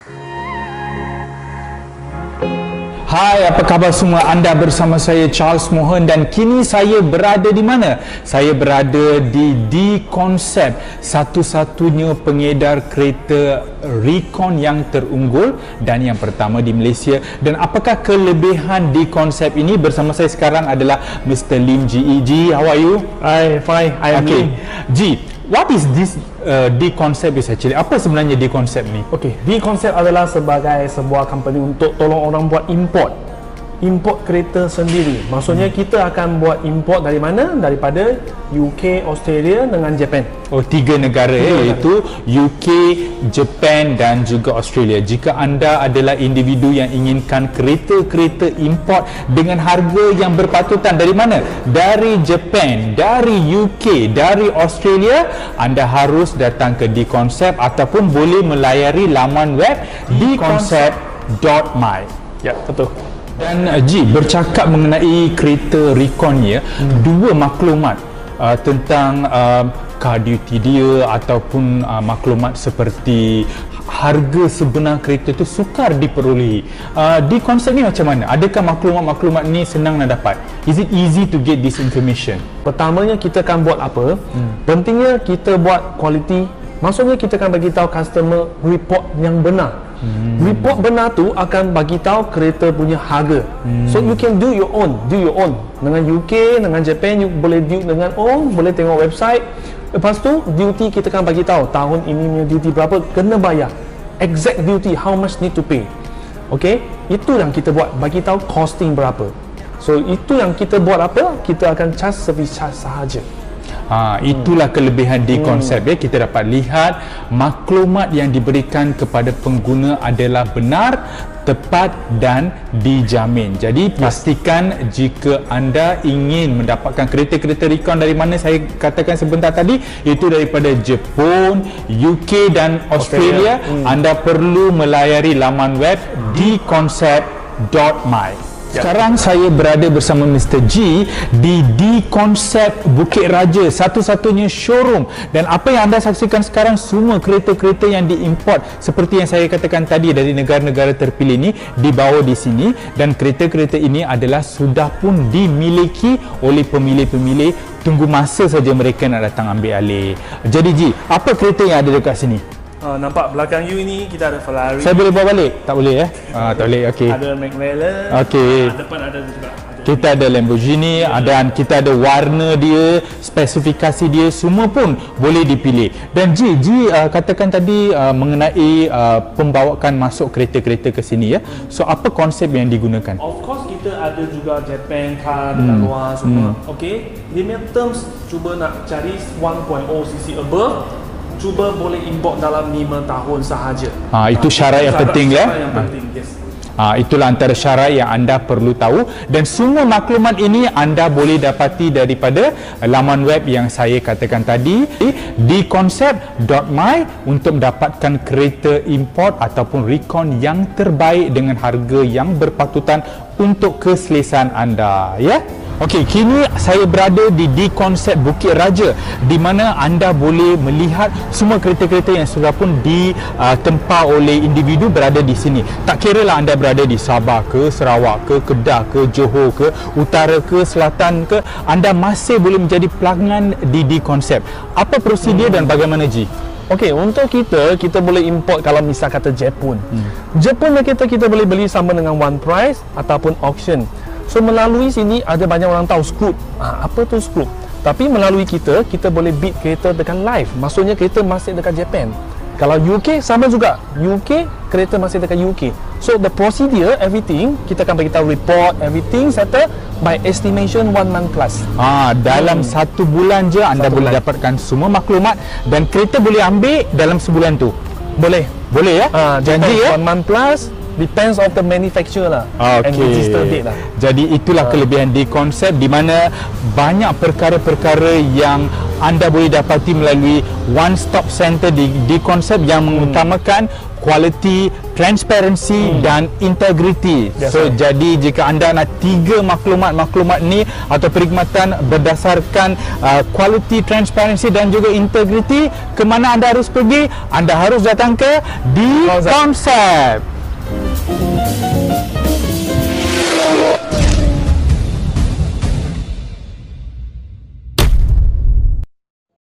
Hai, apa khabar semua? Anda bersama saya Charles Mohan dan kini saya berada di mana? Saya berada di D-Concept, satu-satunya pengedar kereta Recon yang terunggul dan yang pertama di Malaysia. Dan apakah kelebihan D-Concept ini? Bersama saya sekarang adalah Mr. Lim G. G, how are you? Hi, fine. I am Lim. G, what is this D-Concept is actually? Apa sebenarnya D-Concept ni? Okay, D-Concept adalah sebagai sebuah company untuk tolong orang buat import kereta sendiri. Maksudnya kita akan buat import dari mana? Daripada UK, Australia dengan Japan. Oh, tiga negara iaitu UK, Japan dan juga Australia. Jika anda adalah individu yang inginkan kereta-kereta import dengan harga yang berpatutan dari mana? Dari Japan, dari UK, dari Australia, anda harus datang ke D-Concept ataupun boleh melayari laman web dconcept.my. Ya, betul. Dan G, bercakap mengenai kereta Recon ni, dua maklumat tentang car duty dia ataupun maklumat seperti harga sebenar kereta tu sukar diperolehi. Di konsep ni macam mana? Adakah maklumat-maklumat ni senang nak dapat? Is it easy to get this information? Pertamanya kita akan buat apa? Pentingnya kita buat quality. Maksudnya kita akan bagi tahu customer report yang benar. Report benar tu akan bagi tahu kereta punya harga. So you can do your own. Dengan UK, dengan Japan, you boleh do dengan boleh tengok website. Lepas tu duty kita akan bagi tahu tahun ini punya duty berapa kena bayar. Exact duty, how much need to pay. Okay, itu yang kita buat, bagi tahu costing berapa. So itu yang kita buat apa? Kita akan charge service charge sahaja. Itulah kelebihan D-Concept ya. Kita dapat lihat maklumat yang diberikan kepada pengguna adalah benar, tepat dan dijamin. Jadi pastikan jika anda ingin mendapatkan kereta-kereta Recon dari mana saya katakan sebentar tadi, itu daripada Jepun, UK dan Australia, anda perlu melayari laman web dconcept.my. Sekarang saya berada bersama Mr. G di D-Concept Bukit Raja, satu-satunya showroom. Dan apa yang anda saksikan sekarang semua kereta-kereta yang diimport seperti yang saya katakan tadi dari negara-negara terpilih ini dibawa di sini, dan kereta-kereta ini adalah sudah pun dimiliki oleh pemilih-pemilih. Tunggu masa saja mereka nak datang ambil alih. Jadi G, apa kereta yang ada dekat sini? Nampak belakang you ini kita ada Ferrari. Saya boleh bawa balik? Tak boleh tak boleh. Okey. Ada McLaren. Okey. Depan ada juga. Kita ada Lamborghini, dan kita ada warna dia, spesifikasi dia, semua pun boleh dipilih. Dan G katakan tadi mengenai pembawaan masuk kereta-kereta ke sini ya. So apa konsep yang digunakan? Of course kita ada juga Japan car dengan luar semua. Okey. Limit terms cuba nak cari 1.0 cc above. Cuba boleh import dalam 5 tahun sahaja. Itu syarat yang penting ya. Yang penting, yes. Itulah antara syarat yang anda perlu tahu, dan semua maklumat ini anda boleh dapati daripada laman web yang saya katakan tadi, dconcept.my, untuk mendapatkan kereta import ataupun Recon yang terbaik dengan harga yang berpatutan untuk keselesaan anda ya. Okey, kini saya berada di D-Concept Bukit Raja, di mana anda boleh melihat semua kereta-kereta yang sudah pun ditempa oleh individu berada di sini. Tak kira lah anda berada di Sabah ke, Sarawak ke, Kedah ke, Johor ke, Utara ke, Selatan ke, anda masih boleh menjadi pelanggan di D-Concept. Apa prosedur dan bagaimana G? Okey, untuk kita boleh import kalau misal kata Jepun. Jepun kita boleh beli sama dengan one price ataupun auction. So melalui sini ada banyak orang tahu Scoop. Apa tu Scoop? Tapi melalui kita boleh bid kereta dengan live. Maksudnya kereta masih dekat Japan. Kalau UK sama juga. UK kereta masih dekat UK. So the procedure, everything kita akan bagi tahu report, everything settle by estimation 1 month plus. Dalam 1 bulan je anda boleh dapatkan semua maklumat, dan kereta boleh ambil dalam sebulan tu. Boleh ya? Janji ya? 1 month plus. Depends of the manufacturer lah. And register date lah. Jadi itulah kelebihan D-Concept, di mana banyak perkara-perkara yang anda boleh dapati melalui one stop center di D-Concept yang mengutamakan quality, transparency dan integrity. So jadi jika anda nak 3 maklumat ni atau perkhidmatan berdasarkan quality, transparency dan juga integrity, ke mana anda harus pergi? Anda harus datang ke Di Konsep.